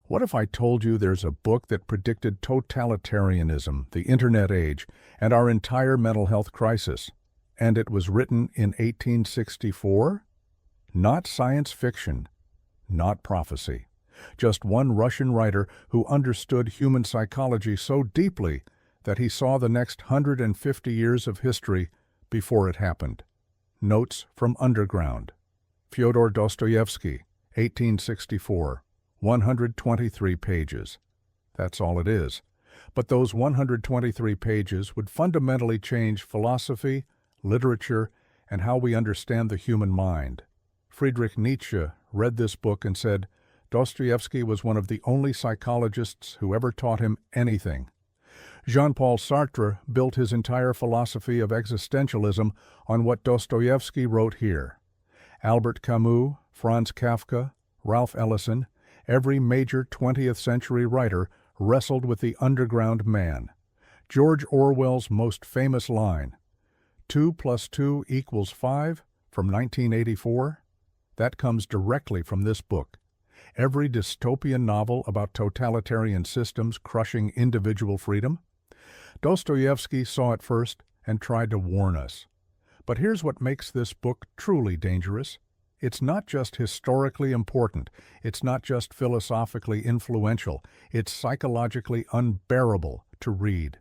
What if I told you there's a book that predicted totalitarianism, the internet age, and our entire mental health crisis? And it was written in 1864? Not science fiction, not prophecy. Just one Russian writer who understood human psychology so deeply that he saw the next 150 years of history before it happened. Notes from Underground. Fyodor Dostoevsky, 1864. 123 pages. That's all it is. But those 123 pages would fundamentally change philosophy, literature, and how we understand the human mind. Friedrich Nietzsche read this book and said, Dostoevsky was one of the only psychologists who ever taught him anything. Jean-Paul Sartre built his entire philosophy of existentialism on what Dostoevsky wrote here. Albert Camus, Franz Kafka, Ralph Ellison, every major 20th century writer wrestled with the underground man. George Orwell's most famous line, 2 + 2 = 5, from 1984, that comes directly from this book. Every dystopian novel about totalitarian systems crushing individual freedom. Dostoevsky saw it first and tried to warn us. But here's what makes this book truly dangerous. It's not just historically important, it's not just philosophically influential, it's psychologically unbearable to read.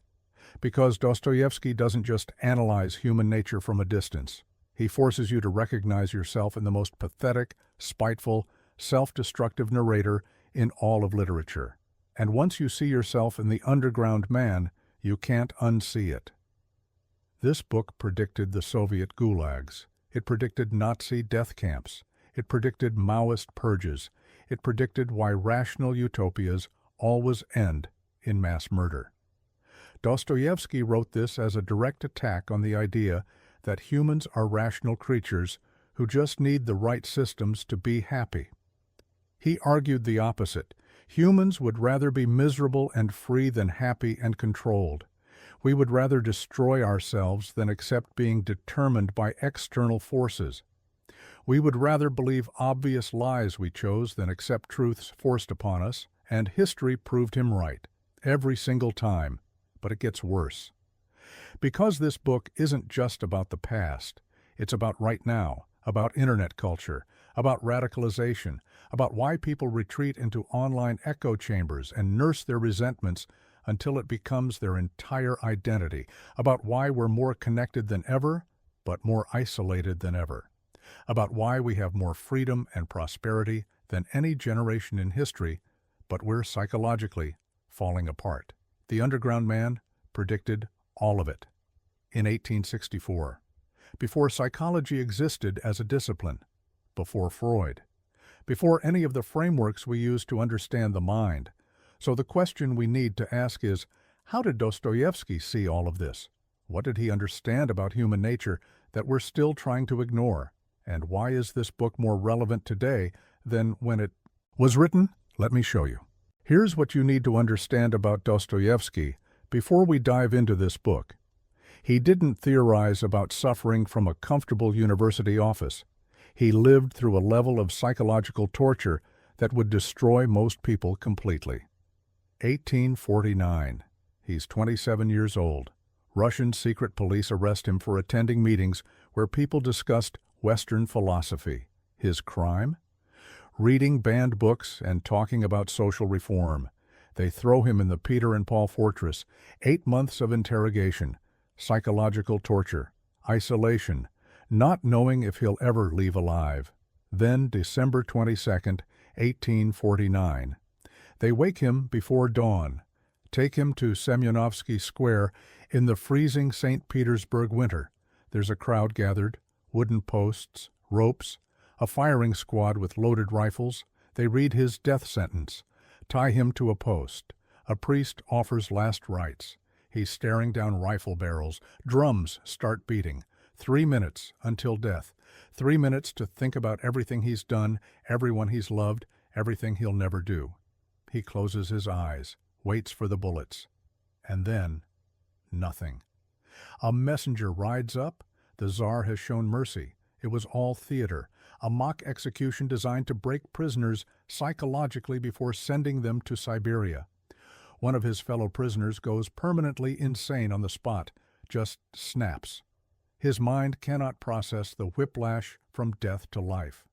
Because Dostoevsky doesn't just analyze human nature from a distance. He forces you to recognize yourself in the most pathetic, spiteful, self-destructive narrator in all of literature. And once you see yourself in the underground man, you can't unsee it. This book predicted the Soviet gulags. It predicted Nazi death camps. It predicted Maoist purges. It predicted why rational utopias always end in mass murder. Dostoevsky wrote this as a direct attack on the idea that humans are rational creatures who just need the right systems to be happy. He argued the opposite. Humans would rather be miserable and free than happy and controlled. We would rather destroy ourselves than accept being determined by external forces. We would rather believe obvious lies we chose than accept truths forced upon us, and history proved him right, every single time. But it gets worse. Because this book isn't just about the past, it's about right now, about internet culture, about radicalization, about why people retreat into online echo chambers and nurse their resentments until it becomes their entire identity, about why we're more connected than ever, but more isolated than ever, about why we have more freedom and prosperity than any generation in history, but we're psychologically falling apart. The underground man predicted all of it in 1864, before psychology existed as a discipline, before Freud, before any of the frameworks we use to understand the mind. So the question we need to ask is, how did Dostoevsky see all of this? What did he understand about human nature that we're still trying to ignore? And why is this book more relevant today than when it was written? Let me show you. Here's what you need to understand about Dostoevsky before we dive into this book. He didn't theorize about suffering from a comfortable university office. He lived through a level of psychological torture that would destroy most people completely. 1849. He's 27 years old. Russian secret police arrest him for attending meetings where people discussed Western philosophy. His crime? Reading banned books and talking about social reform. They throw him in the Peter and Paul fortress. 8 months of interrogation, psychological torture, isolation, not knowing if he'll ever leave alive. Then, December 22nd, 1849. They wake him before dawn, take him to Semyonovsky Square in the freezing St. Petersburg winter. There's a crowd gathered, wooden posts, ropes, a firing squad with loaded rifles. They read his death sentence, tie him to a post. A priest offers last rites. He's staring down rifle barrels. Drums start beating. 3 minutes until death. 3 minutes to think about everything he's done, everyone he's loved, everything he'll never do. He closes his eyes, waits for the bullets. And then, nothing. A messenger rides up. The Tsar has shown mercy. It was all theater. a mock execution designed to break prisoners psychologically before sending them to Siberia. One of his fellow prisoners goes permanently insane on the spot, just snaps. His mind cannot process the whiplash from death to life.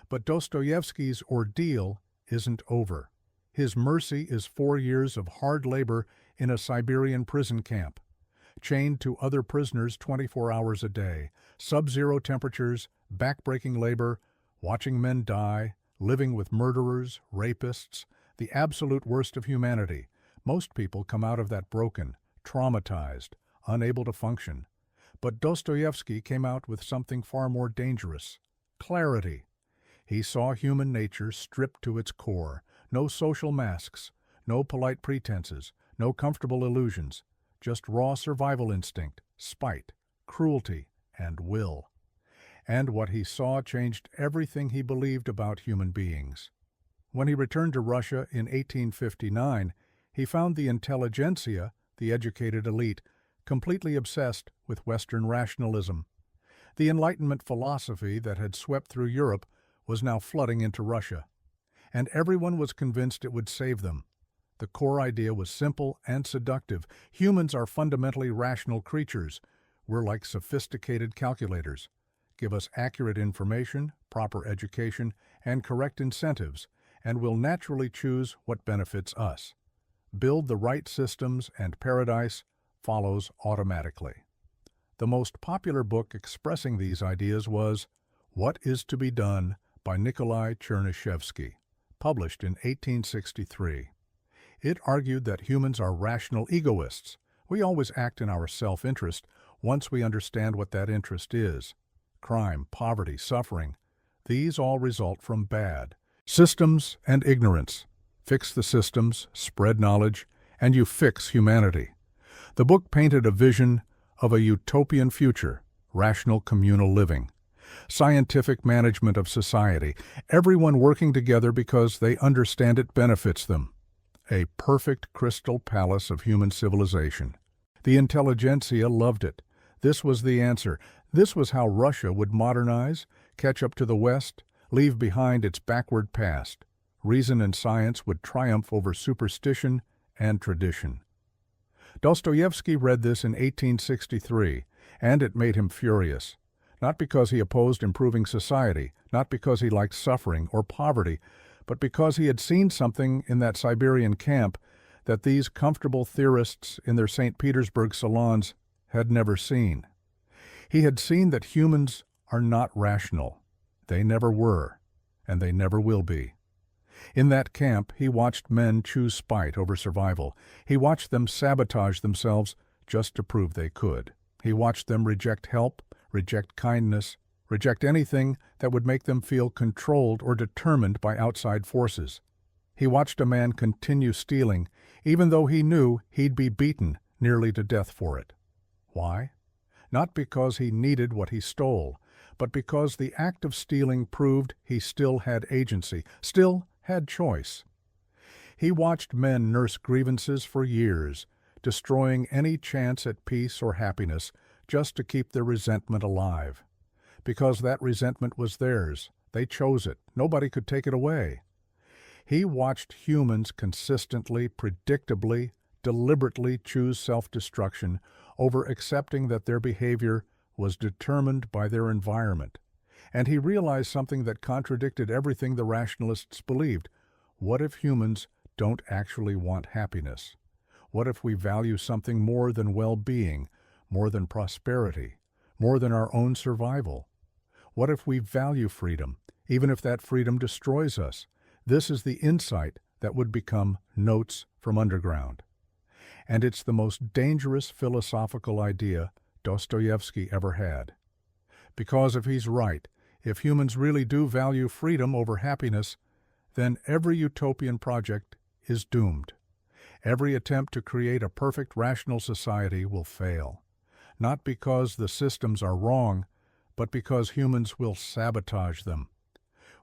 But Dostoevsky's ordeal isn't over. His mercy is 4 years of hard labor in a Siberian prison camp, chained to other prisoners 24 hours a day, sub-zero temperatures, back-breaking labor, watching men die, living with murderers, rapists, the absolute worst of humanity. Most people come out of that broken, traumatized, unable to function. But Dostoevsky came out with something far more dangerous: clarity. He saw human nature stripped to its core. No social masks, no polite pretenses, no comfortable illusions, just raw survival instinct, spite, cruelty, and will. And what he saw changed everything he believed about human beings. When he returned to Russia in 1859, he found the intelligentsia, the educated elite, completely obsessed with Western rationalism. The Enlightenment philosophy that had swept through Europe was now flooding into Russia, and everyone was convinced it would save them. The core idea was simple and seductive. Humans are fundamentally rational creatures. We're like sophisticated calculators. Give us accurate information, proper education, and correct incentives, and we'll naturally choose what benefits us. Build the right systems and paradise follows automatically. The most popular book expressing these ideas was What is to be Done by Nikolai Chernyshevsky, published in 1863. It argued that humans are rational egoists. We always act in our self-interest once we understand what that interest is. Crime, poverty, suffering, these all result from bad systems and ignorance. Fix the systems, spread knowledge, and you fix humanity. The book painted a vision of a utopian future, rational communal living, scientific management of society, everyone working together because they understand it benefits them. A perfect crystal palace of human civilization. The intelligentsia loved it. This was the answer. This was how Russia would modernize, catch up to the West, leave behind its backward past. Reason and science would triumph over superstition and tradition. Dostoevsky read this in 1863, and it made him furious. Not because he opposed improving society, not because he liked suffering or poverty, but because he had seen something in that Siberian camp that these comfortable theorists in their St. Petersburg salons had never seen. He had seen that humans are not rational. They never were, and they never will be. In that camp, he watched men choose spite over survival. He watched them sabotage themselves just to prove they could. He watched them reject help, reject kindness, reject anything that would make them feel controlled or determined by outside forces. He watched a man continue stealing, even though he knew he'd be beaten nearly to death for it. Why? Not because he needed what he stole, but because the act of stealing proved he still had agency, still had choice. He watched men nurse grievances for years, destroying any chance at peace or happiness just to keep their resentment alive. Because that resentment was theirs. They chose it. Nobody could take it away. He watched humans consistently, predictably, deliberately choose self-destruction over accepting that their behavior was determined by their environment. And he realized something that contradicted everything the rationalists believed. What if humans don't actually want happiness? What if we value something more than well-being, more than prosperity, more than our own survival? What if we value freedom, even if that freedom destroys us? This is the insight that would become Notes from Underground. And it's the most dangerous philosophical idea Dostoevsky ever had. Because if he's right, if humans really do value freedom over happiness, then every utopian project is doomed. Every attempt to create a perfect rational society will fail. Not because the systems are wrong, but because humans will sabotage them.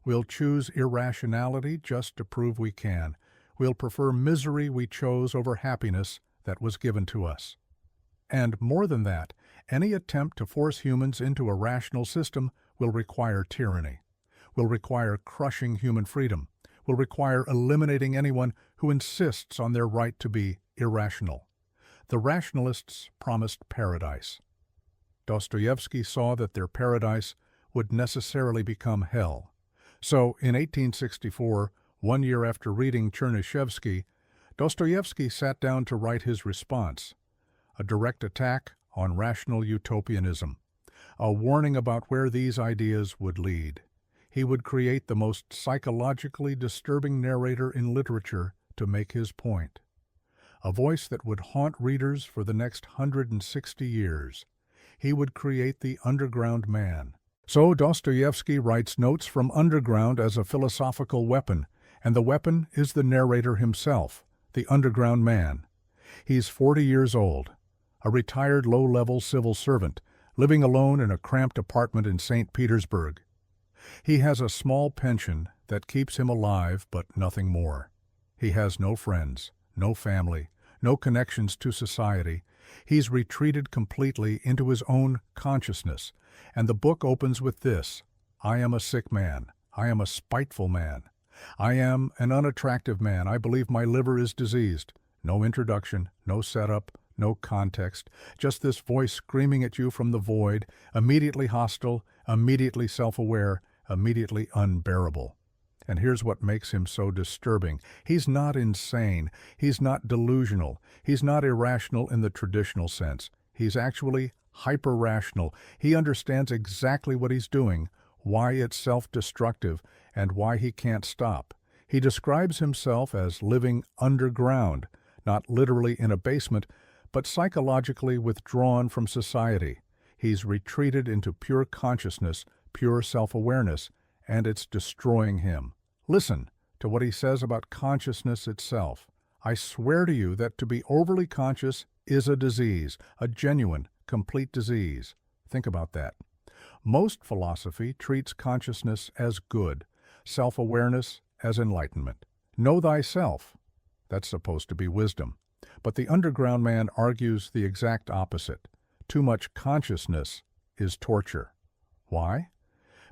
We'll choose irrationality just to prove we can. We'll prefer misery we chose over happiness that was given to us. And more than that, any attempt to force humans into a rational system will require tyranny. will require crushing human freedom, will require eliminating anyone who insists on their right to be irrational. The rationalists promised paradise. Dostoevsky saw that their paradise would necessarily become hell. So, in 1864, 1 year after reading Chernyshevsky, Dostoevsky sat down to write his response, a direct attack on rational utopianism, a warning about where these ideas would lead. He would create the most psychologically disturbing narrator in literature to make his point. A voice that would haunt readers for the next 160 years. He would create the underground man. So Dostoevsky writes notes from underground as a philosophical weapon, and the weapon is the narrator himself, the underground man. He's 40 years old, a retired low-level civil servant, living alone in a cramped apartment in St. Petersburg. He has a small pension that keeps him alive, but nothing more. He has no friends, no family, no connections to society. He's retreated completely into his own consciousness, and the book opens with this: I am a sick man. I am a spiteful man. I am an unattractive man. I believe my liver is diseased. No introduction, no setup, no context, just this voice screaming at you from the void, immediately hostile, immediately self-aware, immediately unbearable. And here's what makes him so disturbing. He's not insane. He's not delusional. He's not irrational in the traditional sense. He's actually hyper-rational. He understands exactly what he's doing, why it's self-destructive, and why he can't stop. He describes himself as living underground, not literally in a basement, but psychologically withdrawn from society. He's retreated into pure consciousness, pure self-awareness, and it's destroying him. Listen to what he says about consciousness itself. I swear to you that to be overly conscious is a disease, a genuine, complete disease. Think about that. Most philosophy treats consciousness as good, self-awareness as enlightenment. Know thyself. That's supposed to be wisdom. But the underground man argues the exact opposite. Too much consciousness is torture. Why?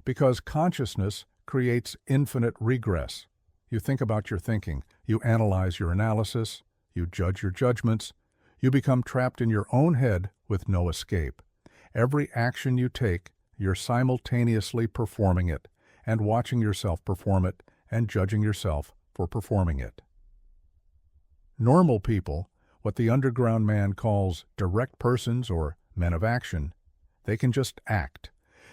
Because consciousness creates infinite regress. You think about your thinking, you analyze your analysis, you judge your judgments, you become trapped in your own head with no escape. Every action you take, you're simultaneously performing it, and watching yourself perform it, and judging yourself for performing it. Normal people, what the underground man calls direct persons or men of action, they can just act.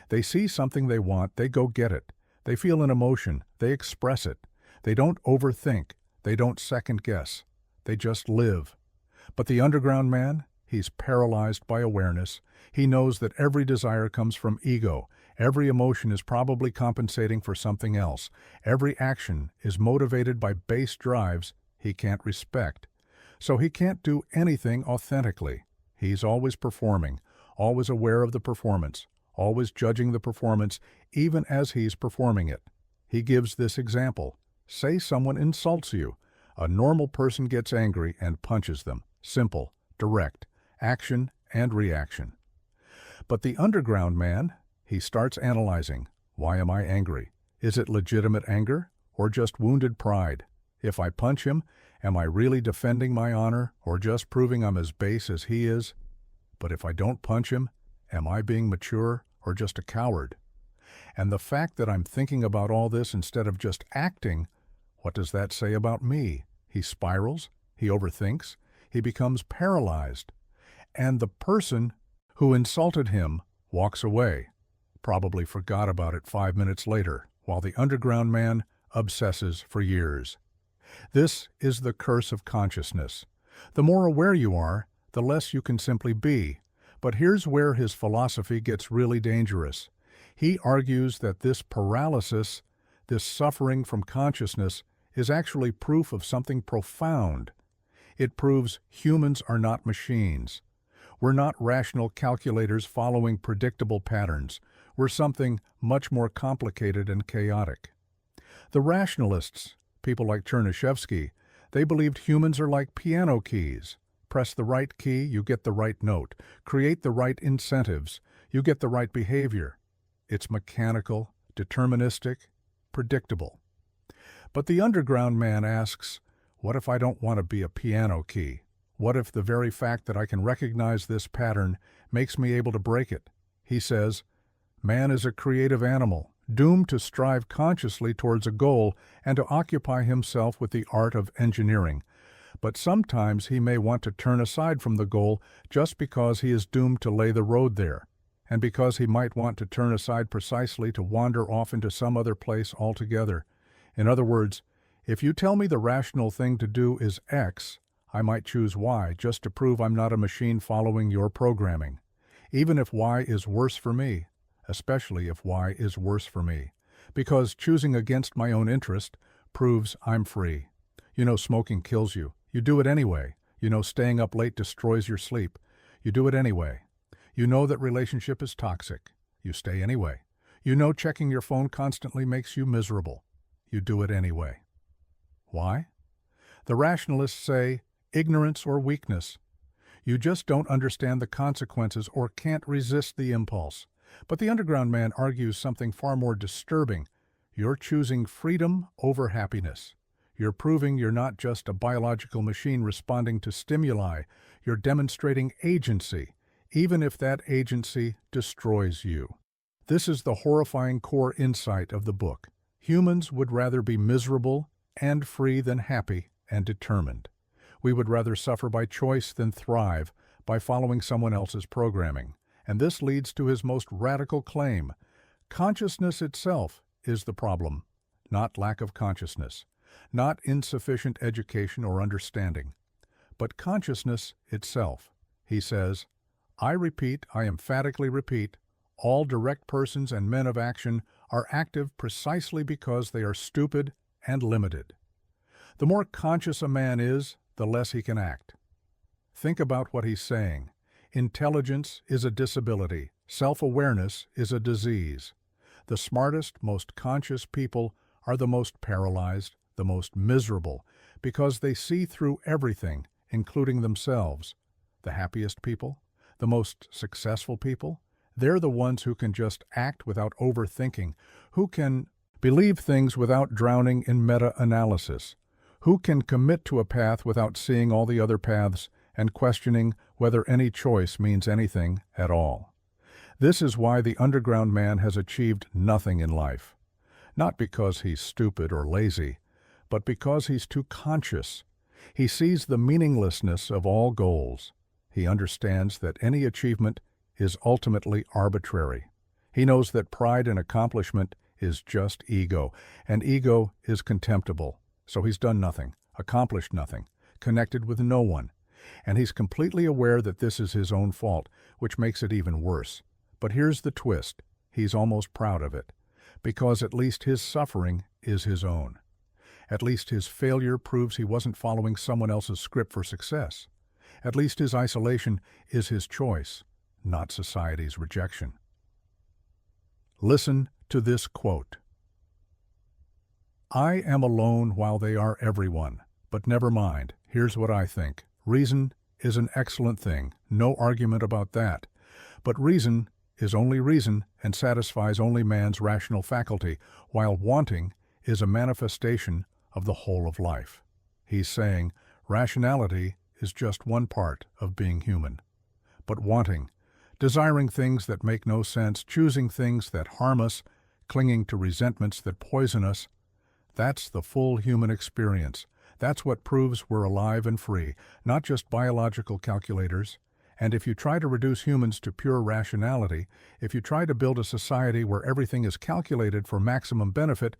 They see something they want, they go get it. They feel an emotion, they express it. They don't overthink, they don't second guess. They just live. But the underground man, he's paralyzed by awareness. He knows that every desire comes from ego. Every emotion is probably compensating for something else. Every action is motivated by base drives he can't respect. So he can't do anything authentically. He's always performing, always aware of the performance, always judging the performance, even as he's performing it. He gives this example. Say someone insults you. A normal person gets angry and punches them. Simple, direct, action and reaction. But the underground man, he starts analyzing. Why am I angry? Is it legitimate anger or just wounded pride? If I punch him, am I really defending my honor or just proving I'm as base as he is? But if I don't punch him, am I being mature or just a coward? And the fact that I'm thinking about all this instead of just acting, what does that say about me? He spirals, he overthinks, he becomes paralyzed. And the person who insulted him walks away, probably forgot about it 5 minutes later, while the underground man obsesses for years. This is the curse of consciousness. The more aware you are, the less you can simply be. But here's where his philosophy gets really dangerous. He argues that this paralysis, this suffering from consciousness, is actually proof of something profound. It proves humans are not machines. We're not rational calculators following predictable patterns. We're something much more complicated and chaotic. The rationalists, people like Chernyshevsky, they believed humans are like piano keys. Press the right key, you get the right note. Create the right incentives, you get the right behavior. It's mechanical, deterministic, predictable. But the underground man asks, what if I don't want to be a piano key? What if the very fact that I can recognize this pattern makes me able to break it? He says, man is a creative animal, doomed to strive consciously towards a goal and to occupy himself with the art of engineering. But sometimes he may want to turn aside from the goal just because he is doomed to lay the road there, and because he might want to turn aside precisely to wander off into some other place altogether. In other words, if you tell me the rational thing to do is X, I might choose Y just to prove I'm not a machine following your programming, even if Y is worse for me, especially if Y is worse for me, because choosing against my own interest proves I'm free. You know smoking kills you. You do it anyway. You know staying up late destroys your sleep. You do it anyway. You know that relationship is toxic. You stay anyway. You know checking your phone constantly makes you miserable. You do it anyway. Why? The rationalists say ignorance or weakness. You just don't understand the consequences or can't resist the impulse. But the underground man argues something far more disturbing. You're choosing freedom over happiness. You're proving you're not just a biological machine responding to stimuli. You're demonstrating agency, even if that agency destroys you. This is the horrifying core insight of the book. Humans would rather be miserable and free than happy and determined. We would rather suffer by choice than thrive by following someone else's programming. And this leads to his most radical claim. Consciousness itself is the problem, not lack of consciousness, not insufficient education or understanding, but consciousness itself. He says, I emphatically repeat, all direct persons and men of action are active precisely because they are stupid and limited. The more conscious a man is, the less he can act. Think about what he's saying. Intelligence is a disability. Self-awareness is a disease. The smartest, most conscious people are the most paralyzed, the most miserable, because they see through everything, including themselves. The happiest people, the most successful people, they're the ones who can just act without overthinking, who can believe things without drowning in meta-analysis, who can commit to a path without seeing all the other paths and questioning whether any choice means anything at all. This is why the underground man has achieved nothing in life. Not because he's stupid or lazy, but because he's too conscious. He sees the meaninglessness of all goals. He understands that any achievement is ultimately arbitrary. He knows that pride in accomplishment is just ego, and ego is contemptible. So he's done nothing, accomplished nothing, connected with no one. And he's completely aware that this is his own fault, which makes it even worse. But here's the twist. He's almost proud of it, because at least his suffering is his own. At least his failure proves he wasn't following someone else's script for success. At least his isolation is his choice, not society's rejection. Listen to this quote. I am alone while they are everyone, but never mind. Here's what I think. Reason is an excellent thing, no argument about that. But reason is only reason and satisfies only man's rational faculty, while wanting is a manifestation of the whole of life. He's saying rationality is just one part of being human. But wanting, desiring things that make no sense, choosing things that harm us, clinging to resentments that poison us, that's the full human experience. That's what proves we're alive and free, not just biological calculators. And if you try to reduce humans to pure rationality, if you try to build a society where everything is calculated for maximum benefit,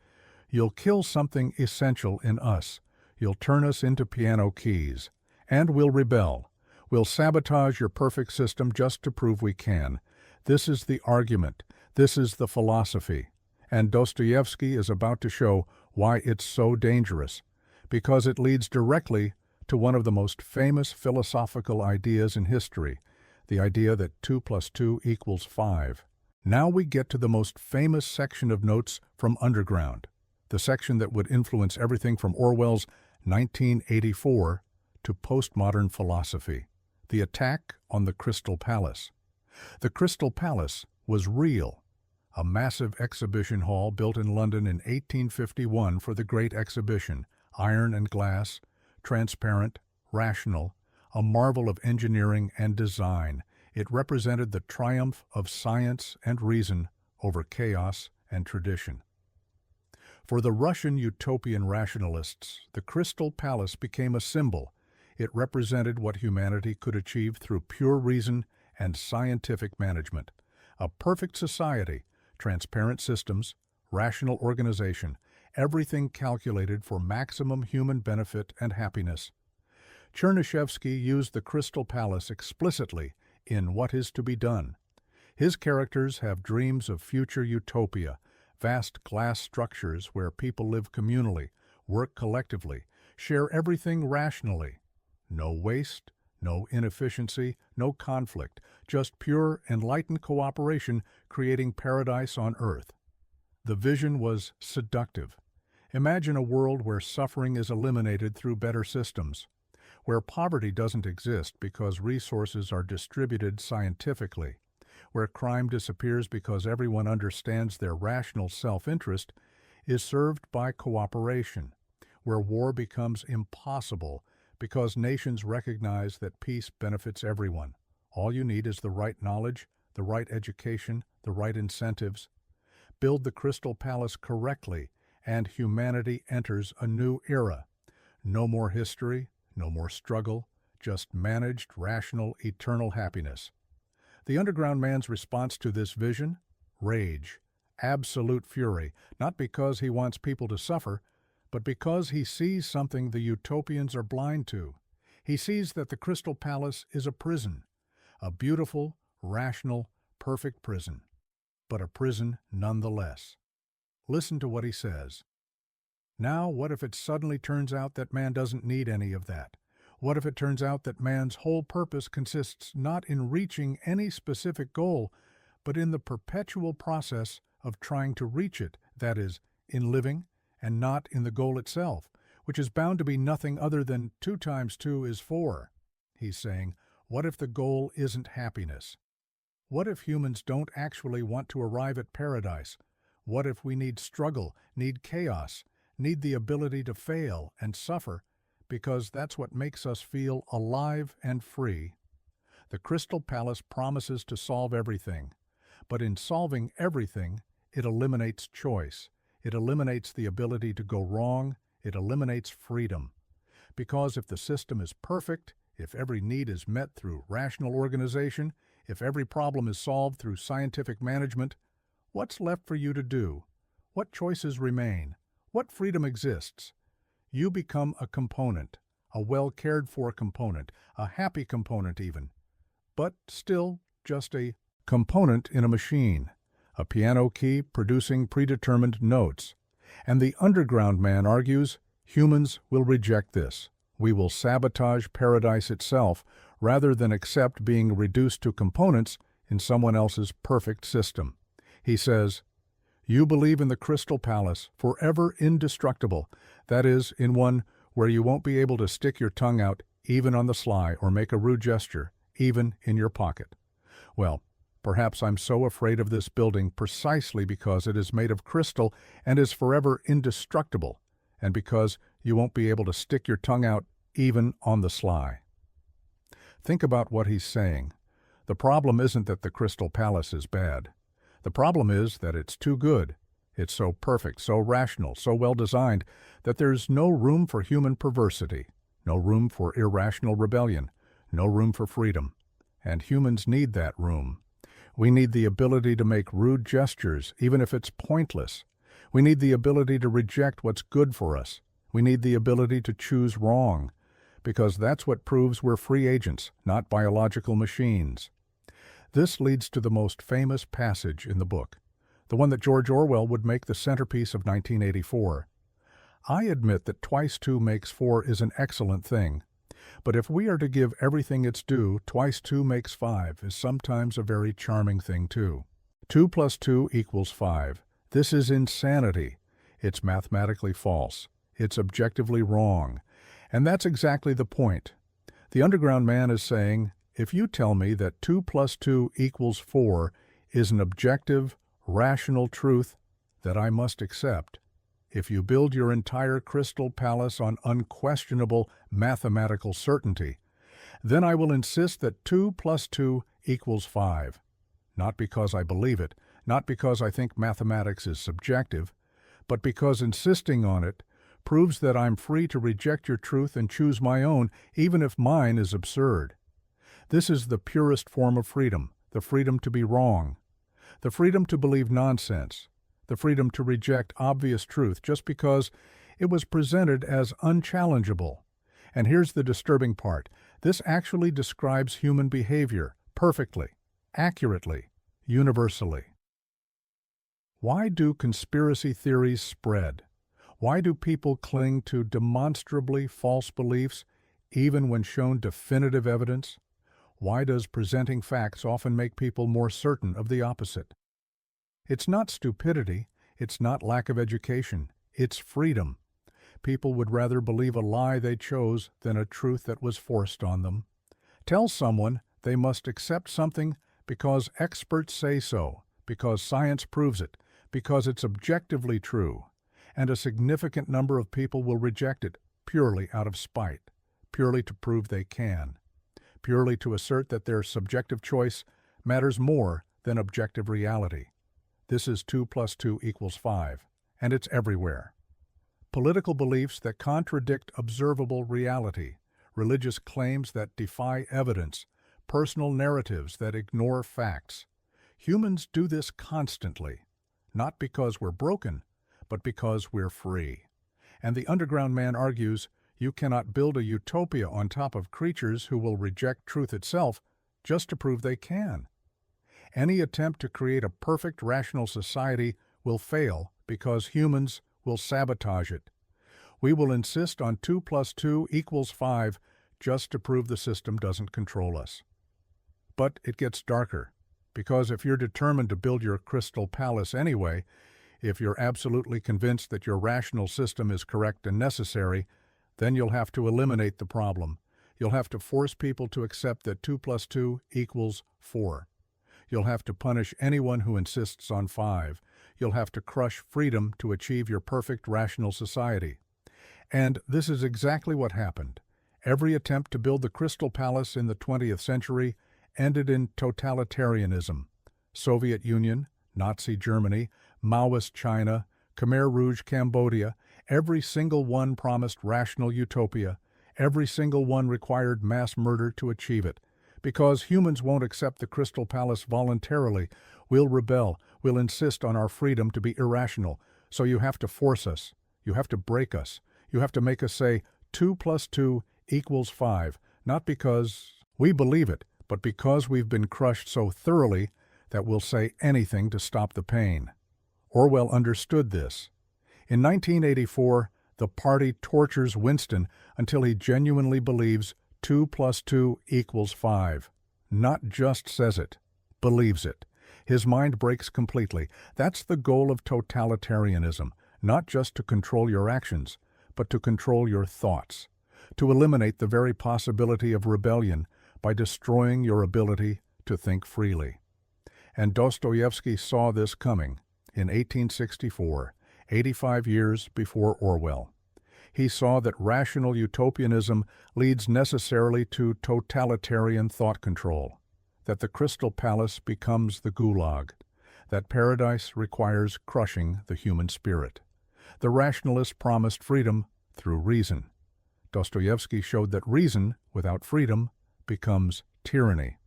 you'll kill something essential in us. You'll turn us into piano keys. And we'll rebel. We'll sabotage your perfect system just to prove we can. This is the argument. This is the philosophy. And Dostoevsky is about to show why it's so dangerous, because it leads directly to one of the most famous philosophical ideas in history, the idea that 2 + 2 = 5. Now we get to the most famous section of notes from Underground, the section that would influence everything from Orwell's 1984 to postmodern philosophy, the attack on the Crystal Palace. The Crystal Palace was real, a massive exhibition hall built in London in 1851 for the Great Exhibition, iron and glass, transparent, rational, a marvel of engineering and design. It represented the triumph of science and reason over chaos and tradition. For the Russian utopian rationalists, the Crystal Palace became a symbol. It represented what humanity could achieve through pure reason and scientific management. A perfect society, transparent systems, rational organization, everything calculated for maximum human benefit and happiness. Chernyshevsky used the Crystal Palace explicitly in What Is to Be Done. His characters have dreams of future utopia, vast glass structures where people live communally, work collectively, share everything rationally. No waste, no inefficiency, no conflict, just pure, enlightened cooperation creating paradise on earth. The vision was seductive. Imagine a world where suffering is eliminated through better systems, where poverty doesn't exist because resources are distributed scientifically, where crime disappears because everyone understands their rational self-interest is served by cooperation, where war becomes impossible because nations recognize that peace benefits everyone. All you need is the right knowledge, the right education, the right incentives. Build the Crystal Palace correctly, and humanity enters a new era. No more history, no more struggle, just managed, rational, eternal happiness. The underground man's response to this vision? Rage, absolute fury, not because he wants people to suffer, but because he sees something the utopians are blind to. He sees that the Crystal Palace is a prison, a beautiful, rational, perfect prison, but a prison nonetheless. Listen to what he says. Now, what if it suddenly turns out that man doesn't need any of that? What if it turns out that man's whole purpose consists not in reaching any specific goal, but in the perpetual process of trying to reach it, that is, in living, and not in the goal itself, which is bound to be nothing other than 2 times 2 is 4. He's saying, what if the goal isn't happiness? What if humans don't actually want to arrive at paradise? What if we need struggle, need chaos, need the ability to fail and suffer, because that's what makes us feel alive and free? The Crystal Palace promises to solve everything, but in solving everything, it eliminates choice. It eliminates the ability to go wrong. It eliminates freedom. Because if the system is perfect, if every need is met through rational organization, if every problem is solved through scientific management, what's left for you to do? What choices remain? What freedom exists? You become a component, a well-cared-for component, a happy component even, but still just a component in a machine, a piano key producing predetermined notes. And the underground man argues, humans will reject this. We will sabotage paradise itself rather than accept being reduced to components in someone else's perfect system. He says, you believe in the Crystal Palace, forever indestructible, that is, in one where you won't be able to stick your tongue out even on the sly or make a rude gesture, even in your pocket. Well, perhaps I'm so afraid of this building precisely because it is made of crystal and is forever indestructible, and because you won't be able to stick your tongue out even on the sly. Think about what he's saying. The problem isn't that the Crystal Palace is bad. The problem is that it's too good. It's so perfect, so rational, so well designed that there's no room for human perversity, no room for irrational rebellion, no room for freedom. And humans need that room. We need the ability to make rude gestures, even if it's pointless. We need the ability to reject what's good for us. We need the ability to choose wrong, because that's what proves we're free agents, not biological machines. This leads to the most famous passage in the book, the one that George Orwell would make the centerpiece of 1984. I admit that twice 2 makes 4 is an excellent thing, but if we are to give everything its due, twice 2 makes 5 is sometimes a very charming thing too. 2 plus 2 equals 5. This is insanity. It's mathematically false. It's objectively wrong. And that's exactly the point. The underground man is saying, if you tell me that 2 plus 2 equals 4 is an objective, rational truth that I must accept. If you build your entire crystal palace on unquestionable mathematical certainty, then I will insist that 2 plus 2 equals 5. Not because I believe it, not because I think mathematics is subjective, but because insisting on it proves that I'm free to reject your truth and choose my own, even if mine is absurd. This is the purest form of freedom, the freedom to be wrong, the freedom to believe nonsense, the freedom to reject obvious truth just because it was presented as unchallengeable. And here's the disturbing part. This actually describes human behavior perfectly, accurately, universally. Why do conspiracy theories spread? Why do people cling to demonstrably false beliefs even when shown definitive evidence? Why does presenting facts often make people more certain of the opposite? It's not stupidity, it's not lack of education, it's freedom. People would rather believe a lie they chose than a truth that was forced on them. Tell someone they must accept something because experts say so, because science proves it, because it's objectively true, and a significant number of people will reject it purely out of spite, purely to prove they can, purely to assert that their subjective choice matters more than objective reality. This is 2 plus 2 equals 5, and it's everywhere. Political beliefs that contradict observable reality, religious claims that defy evidence, personal narratives that ignore facts. Humans do this constantly, not because we're broken, but because we're free. And the underground man argues, you cannot build a utopia on top of creatures who will reject truth itself just to prove they can. Any attempt to create a perfect rational society will fail because humans will sabotage it. We will insist on 2 plus 2 equals 5 just to prove the system doesn't control us. But it gets darker, because if you're determined to build your crystal palace anyway, if you're absolutely convinced that your rational system is correct and necessary, then you'll have to eliminate the problem. You'll have to force people to accept that 2 plus 2 equals 4. You'll have to punish anyone who insists on 5. You'll have to crush freedom to achieve your perfect rational society. And this is exactly what happened. Every attempt to build the Crystal Palace in the 20th century ended in totalitarianism. Soviet Union, Nazi Germany, Maoist China, Khmer Rouge Cambodia, every single one promised rational utopia. Every single one required mass murder to achieve it. Because humans won't accept the Crystal Palace voluntarily, we'll rebel, we'll insist on our freedom to be irrational. So you have to force us. You have to break us. You have to make us say 2 plus 2 equals 5, not because we believe it, but because we've been crushed so thoroughly that we'll say anything to stop the pain. Orwell understood this. In 1984, the party tortures Winston until he genuinely believes 2 plus 2 equals 5. Not just says it, believes it. His mind breaks completely. That's the goal of totalitarianism, not just to control your actions, but to control your thoughts, to eliminate the very possibility of rebellion by destroying your ability to think freely. And Dostoevsky saw this coming in 1864, 85 years before Orwell. He saw that rational utopianism leads necessarily to totalitarian thought control, that the Crystal Palace becomes the gulag, that paradise requires crushing the human spirit. The rationalists promised freedom through reason. Dostoevsky showed that reason without freedom becomes tyranny.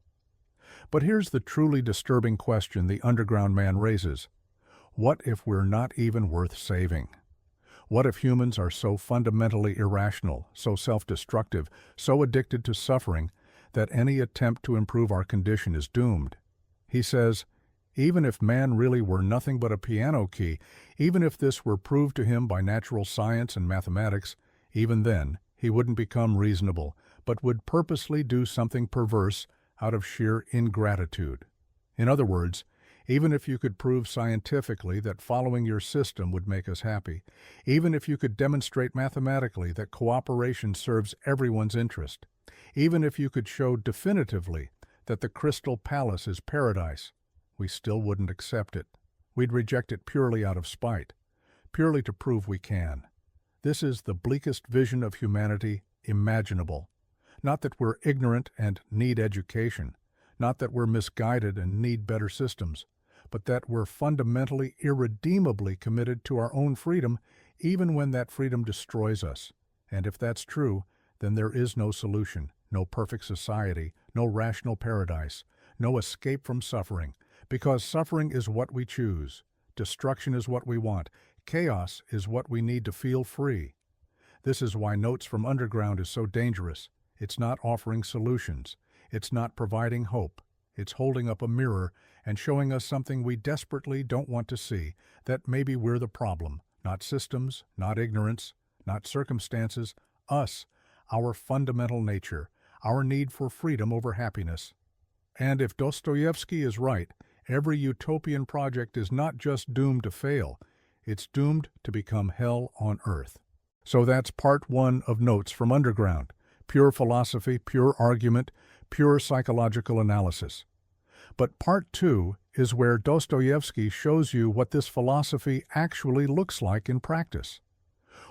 But here's the truly disturbing question the underground man raises. What if we're not even worth saving? What if humans are so fundamentally irrational, so self-destructive, so addicted to suffering, that any attempt to improve our condition is doomed? He says, even if man really were nothing but a piano key, even if this were proved to him by natural science and mathematics, even then he wouldn't become reasonable, but would purposely do something perverse out of sheer ingratitude. In other words, even if you could prove scientifically that following your system would make us happy, even if you could demonstrate mathematically that cooperation serves everyone's interest, even if you could show definitively that the Crystal Palace is paradise, we still wouldn't accept it. We'd reject it purely out of spite, purely to prove we can. This is the bleakest vision of humanity imaginable. Not that we're ignorant and need education, not that we're misguided and need better systems, but that we're fundamentally, irredeemably committed to our own freedom, even when that freedom destroys us. And if that's true, then there is no solution, no perfect society, no rational paradise, no escape from suffering, because suffering is what we choose, destruction is what we want, chaos is what we need to feel free. This is why Notes from Underground is so dangerous. It's not offering solutions. It's not providing hope. It's holding up a mirror and showing us something we desperately don't want to see, that maybe we're the problem, not systems, not ignorance, not circumstances, us, our fundamental nature, our need for freedom over happiness. And if Dostoevsky is right, every utopian project is not just doomed to fail, it's doomed to become hell on earth. So that's part one of Notes from Underground. Pure philosophy, pure argument, pure psychological analysis. But part two is where Dostoevsky shows you what this philosophy actually looks like in practice.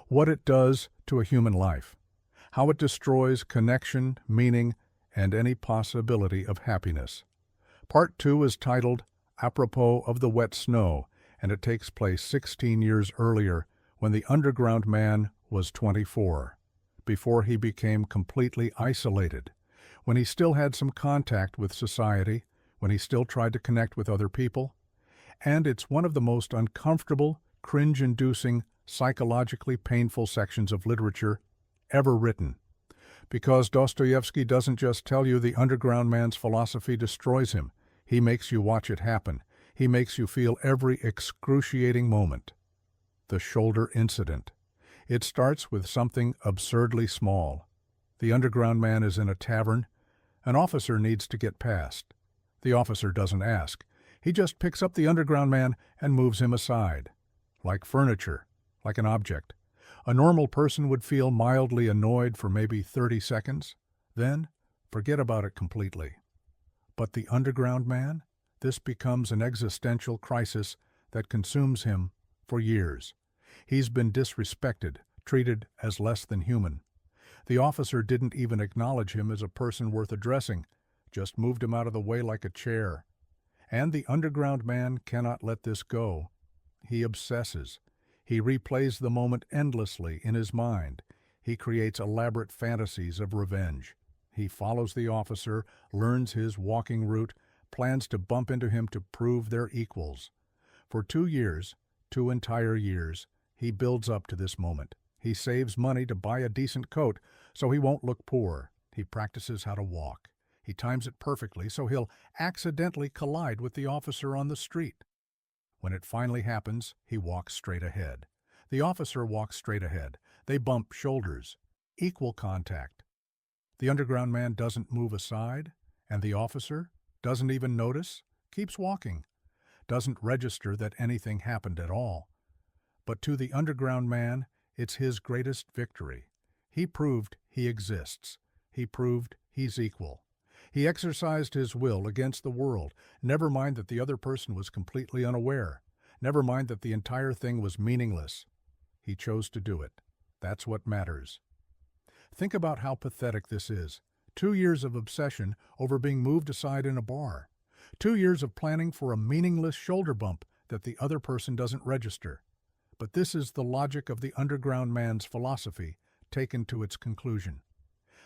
What it does to a human life. How it destroys connection, meaning, and any possibility of happiness. Part two is titled Apropos of the Wet Snow, and it takes place 16 years earlier when the underground man was 24, before he became completely isolated, when he still had some contact with society, when he still tried to connect with other people. And it's one of the most uncomfortable, cringe-inducing, psychologically painful sections of literature ever written. Because Dostoevsky doesn't just tell you the underground man's philosophy destroys him. He makes you watch it happen. He makes you feel every excruciating moment. The shoulder incident. It starts with something absurdly small. The underground man is in a tavern. An officer needs to get past. The officer doesn't ask. He just picks up the underground man and moves him aside. Like furniture, like an object. A normal person would feel mildly annoyed for maybe 30 seconds. Then, forget about it completely. But the underground man? This becomes an existential crisis that consumes him for years. He's been disrespected, treated as less than human. The officer didn't even acknowledge him as a person worth addressing, just moved him out of the way like a chair. And the underground man cannot let this go. He obsesses. He replays the moment endlessly in his mind. He creates elaborate fantasies of revenge. He follows the officer, learns his walking route, plans to bump into him to prove they're equals. For 2 years, 2 entire years, he builds up to this moment. He saves money to buy a decent coat so he won't look poor. He practices how to walk. He times it perfectly so he'll accidentally collide with the officer on the street. When it finally happens, he walks straight ahead. The officer walks straight ahead. They bump shoulders. Equal contact. The underground man doesn't move aside, and the officer doesn't even notice, keeps walking, doesn't register that anything happened at all. But to the underground man, it's his greatest victory. He proved he exists. He proved he's equal. He exercised his will against the world. Never mind that the other person was completely unaware. Never mind that the entire thing was meaningless. He chose to do it. That's what matters. Think about how pathetic this is. 2 years of obsession over being moved aside in a bar. 2 years of planning for a meaningless shoulder bump that the other person doesn't register. But this is the logic of the underground man's philosophy taken to its conclusion.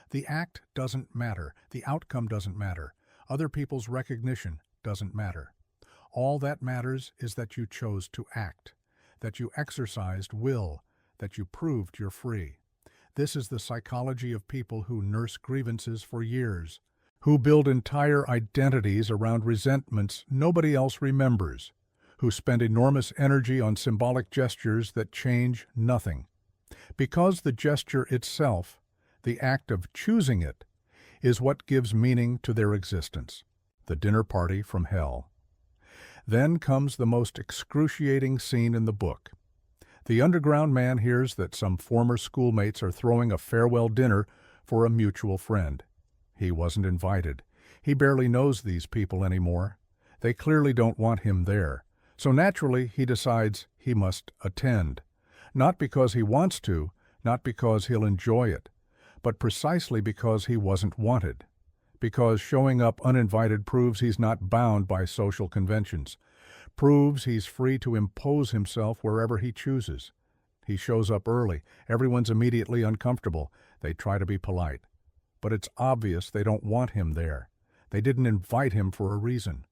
The act doesn't matter. The outcome doesn't matter. Other people's recognition doesn't matter. All that matters is that you chose to act, that you exercised will, that you proved you're free. This is the psychology of people who nurse grievances for years, who build entire identities around resentments nobody else remembers, who spend enormous energy on symbolic gestures that change nothing. Because the gesture itself, the act of choosing it, is what gives meaning to their existence. The dinner party from hell. Then comes the most excruciating scene in the book. The underground man hears that some former schoolmates are throwing a farewell dinner for a mutual friend. He wasn't invited. He barely knows these people anymore. They clearly don't want him there. So naturally, he decides he must attend. Not because he wants to, not because he'll enjoy it, but precisely because he wasn't wanted. Because showing up uninvited proves he's not bound by social conventions, proves he's free to impose himself wherever he chooses. He shows up early. Everyone's immediately uncomfortable. They try to be polite. But it's obvious they don't want him there. They didn't invite him for a reason.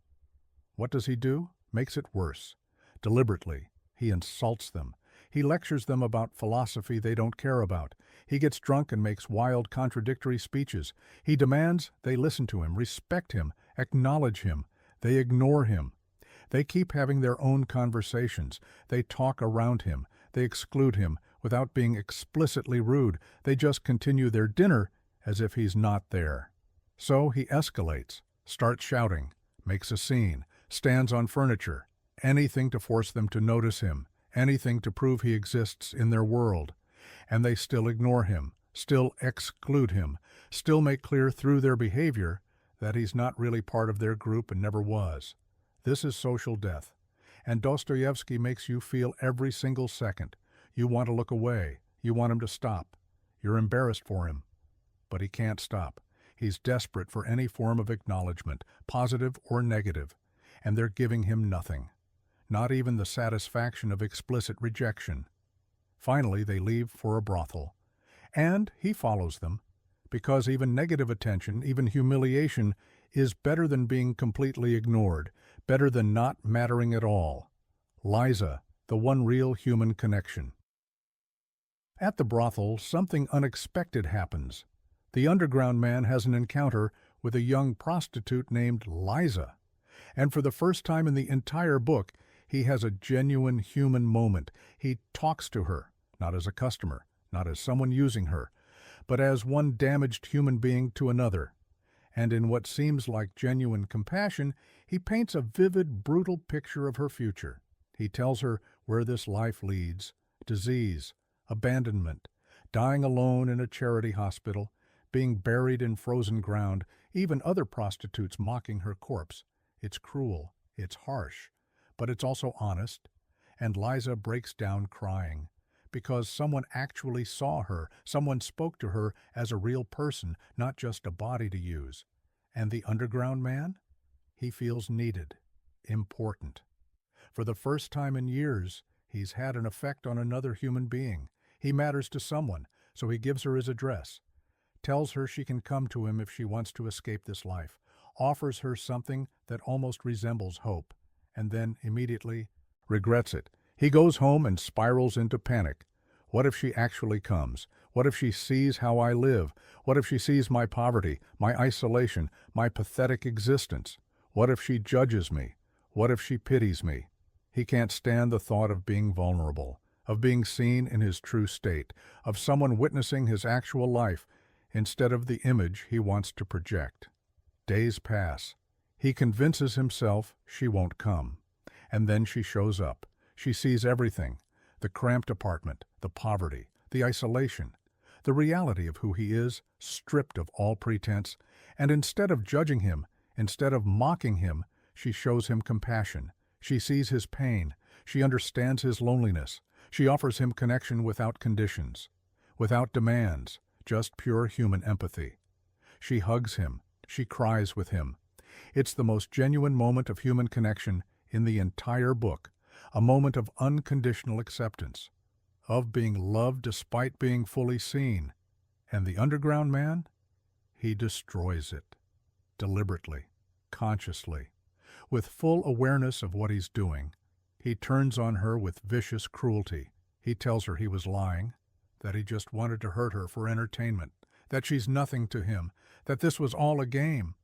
What does he do? Makes it worse. Deliberately, he insults them. He lectures them about philosophy they don't care about. He gets drunk and makes wild, contradictory speeches. He demands they listen to him, respect him, acknowledge him. They ignore him. They keep having their own conversations. They talk around him. They exclude him without being explicitly rude. They just continue their dinner as if he's not there. So he escalates, starts shouting, makes a scene, stands on furniture, anything to force them to notice him, anything to prove he exists in their world. And they still ignore him, still exclude him, still make clear through their behavior that he's not really part of their group and never was. This is social death. And Dostoevsky makes you feel every single second. You want to look away. You want him to stop. You're embarrassed for him. But he can't stop. He's desperate for any form of acknowledgement, positive or negative, and they're giving him nothing. Not even the satisfaction of explicit rejection. Finally, they leave for a brothel. And he follows them, because even negative attention, even humiliation, is better than being completely ignored, better than not mattering at all. Liza, the one real human connection. At the brothel, something unexpected happens. The underground man has an encounter with a young prostitute named Liza. And for the first time in the entire book, he has a genuine human moment. He talks to her, not as a customer, not as someone using her, but as one damaged human being to another. And in what seems like genuine compassion, he paints a vivid, brutal picture of her future. He tells her where this life leads: disease, abandonment, dying alone in a charity hospital, being buried in frozen ground, even other prostitutes mocking her corpse. It's cruel, it's harsh, but it's also honest. And Liza breaks down crying, because someone actually saw her, someone spoke to her as a real person, not just a body to use. And the underground man? He feels needed, important. For the first time in years, he's had an effect on another human being. He matters to someone, so he gives her his address, tells her she can come to him if she wants to escape this life, offers her something that almost resembles hope, and then immediately regrets it. He goes home and spirals into panic. What if she actually comes? What if she sees how I live? What if she sees my poverty, my isolation, my pathetic existence? What if she judges me? What if she pities me? He can't stand the thought of being vulnerable, of being seen in his true state, of someone witnessing his actual life instead of the image he wants to project. Days pass. He convinces himself she won't come. And then she shows up. She sees everything: the cramped apartment, the poverty, the isolation, the reality of who he is, stripped of all pretense. And instead of judging him, instead of mocking him, she shows him compassion. She sees his pain. She understands his loneliness. She offers him connection without conditions, without demands, just pure human empathy. She hugs him. She cries with him. It's the most genuine moment of human connection in the entire book, a moment of unconditional acceptance, of being loved despite being fully seen. And the underground man? He destroys it, deliberately, consciously, with full awareness of what he's doing. He turns on her with vicious cruelty. He tells her he was lying, that he just wanted to hurt her for entertainment, that she's nothing to him, that this was all a game.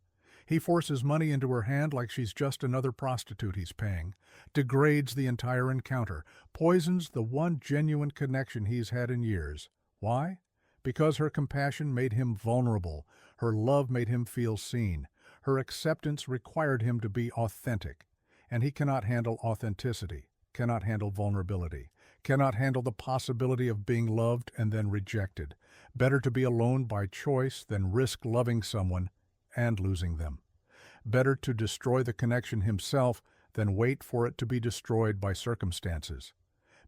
He forces money into her hand like she's just another prostitute he's paying, degrades the entire encounter, poisons the one genuine connection he's had in years. Why? Because her compassion made him vulnerable, her love made him feel seen, her acceptance required him to be authentic. And he cannot handle authenticity, cannot handle vulnerability, cannot handle the possibility of being loved and then rejected. Better to be alone by choice than risk loving someone and losing them. Better to destroy the connection himself than wait for it to be destroyed by circumstances.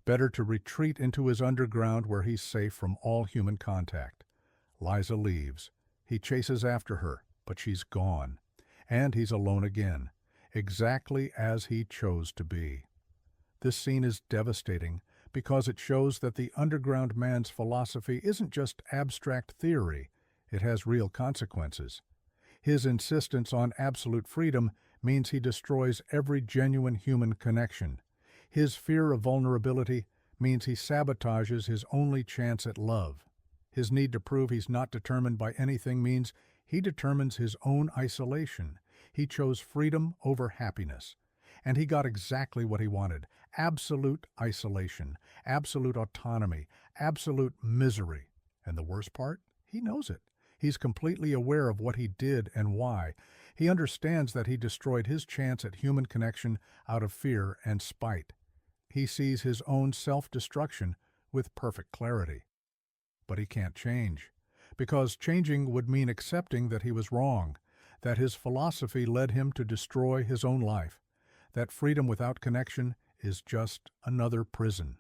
Better to retreat into his underground where he's safe from all human contact. Liza leaves. He chases after her, but she's gone. And he's alone again, exactly as he chose to be. This scene is devastating because it shows that the underground man's philosophy isn't just abstract theory, it has real consequences. His insistence on absolute freedom means he destroys every genuine human connection. His fear of vulnerability means he sabotages his only chance at love. His need to prove he's not determined by anything means he determines his own isolation. He chose freedom over happiness. And he got exactly what he wanted: absolute isolation, absolute autonomy, absolute misery. And the worst part? He knows it. He's completely aware of what he did and why. He understands that he destroyed his chance at human connection out of fear and spite. He sees his own self-destruction with perfect clarity. But he can't change, because changing would mean accepting that he was wrong, that his philosophy led him to destroy his own life, that freedom without connection is just another prison.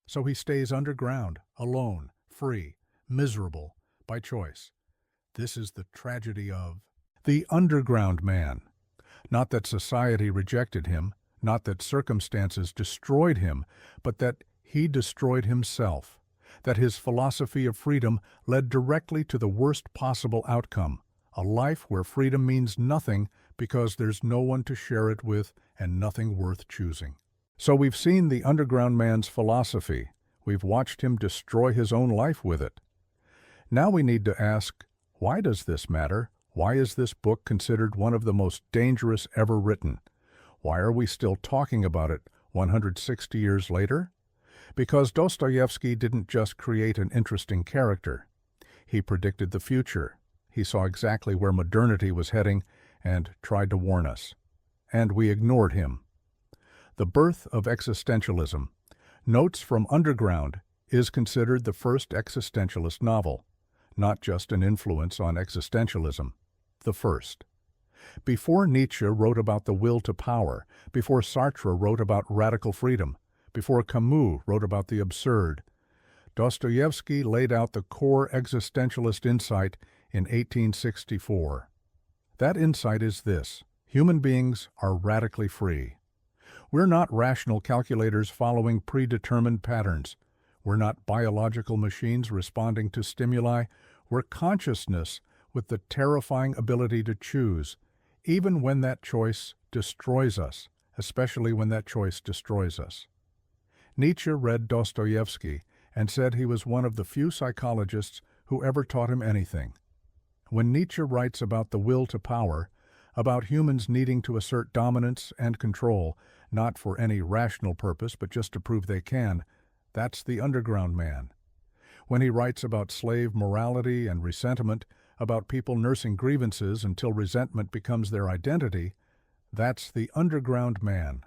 So he stays underground, alone, free, miserable, by choice. This is the tragedy of the underground man. Not that society rejected him, not that circumstances destroyed him, but that he destroyed himself, that his philosophy of freedom led directly to the worst possible outcome, a life where freedom means nothing because there's no one to share it with and nothing worth choosing. So we've seen the underground man's philosophy. We've watched him destroy his own life with it. Now we need to ask, why does this matter? Why is this book considered one of the most dangerous ever written? Why are we still talking about it 160 years later? Because Dostoevsky didn't just create an interesting character. He predicted the future. He saw exactly where modernity was heading and tried to warn us. And we ignored him. The Birth of Existentialism, Notes from Underground, is considered the first existentialist novel, not just an influence on existentialism, the first. Before Nietzsche wrote about the will to power, before Sartre wrote about radical freedom, before Camus wrote about the absurd, Dostoevsky laid out the core existentialist insight in 1864. That insight is this: human beings are radically free. We're not rational calculators following predetermined patterns. We're not biological machines responding to stimuli. We're consciousness with the terrifying ability to choose, even when that choice destroys us, especially when that choice destroys us. Nietzsche read Dostoevsky and said he was one of the few psychologists who ever taught him anything. When Nietzsche writes about the will to power, about humans needing to assert dominance and control, not for any rational purpose but just to prove they can, that's the underground man. When he writes about slave morality and resentment, about people nursing grievances until resentment becomes their identity, that's the underground man.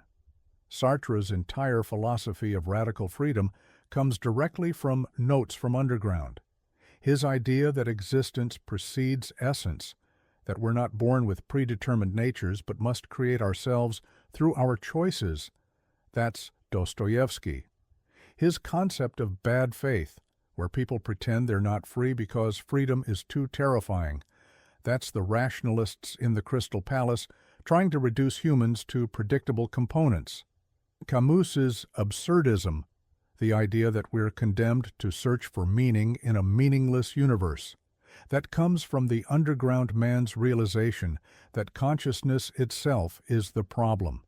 Sartre's entire philosophy of radical freedom comes directly from Notes from Underground. His idea that existence precedes essence, that we're not born with predetermined natures but must create ourselves through our choices, that's Dostoevsky. His concept of bad faith, where people pretend they're not free because freedom is too terrifying, that's the rationalists in the Crystal Palace trying to reduce humans to predictable components. Camus's absurdism, the idea that we're condemned to search for meaning in a meaningless universe, that comes from the underground man's realization that consciousness itself is the problem,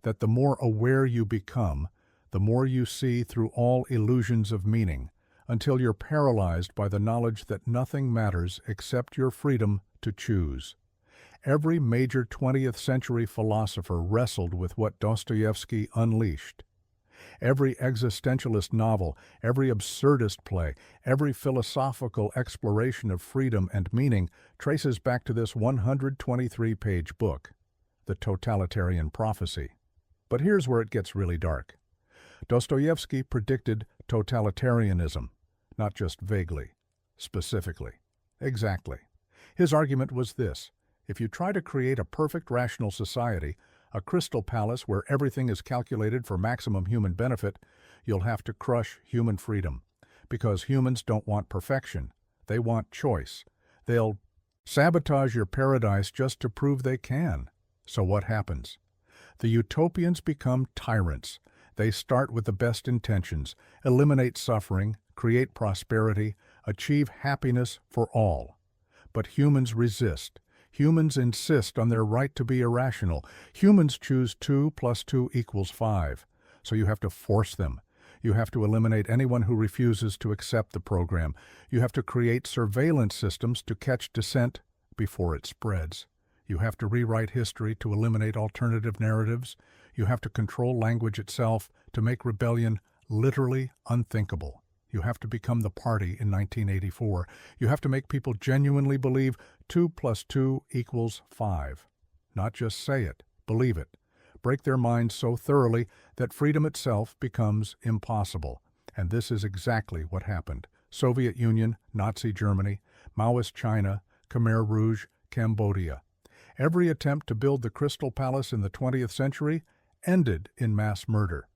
that the more aware you become, the more you see through all illusions of meaning, until you're paralyzed by the knowledge that nothing matters except your freedom to choose. Every major 20th century philosopher wrestled with what Dostoevsky unleashed. Every existentialist novel, every absurdist play, every philosophical exploration of freedom and meaning traces back to this 123-page book, The Totalitarian Prophecy. But here's where it gets really dark. Dostoevsky predicted totalitarianism, not just vaguely, specifically, exactly. His argument was this: if you try to create a perfect rational society, a crystal palace where everything is calculated for maximum human benefit, you'll have to crush human freedom. Because humans don't want perfection. They want choice. They'll sabotage your paradise just to prove they can. So what happens? The utopians become tyrants. They start with the best intentions, eliminate suffering, create prosperity, achieve happiness for all. But humans resist. Humans insist on their right to be irrational. Humans choose 2 + 2 = 5. So you have to force them. You have to eliminate anyone who refuses to accept the program. You have to create surveillance systems to catch dissent before it spreads. You have to rewrite history to eliminate alternative narratives. You have to control language itself to make rebellion literally unthinkable. You have to become the party in 1984. You have to make people genuinely believe 2 + 2 = 5. Not just say it, believe it. Break their minds so thoroughly that freedom itself becomes impossible. And this is exactly what happened. Soviet Union, Nazi Germany, Maoist China, Khmer Rouge, Cambodia. Every attempt to build the Crystal Palace in the 20th century ended in mass murder.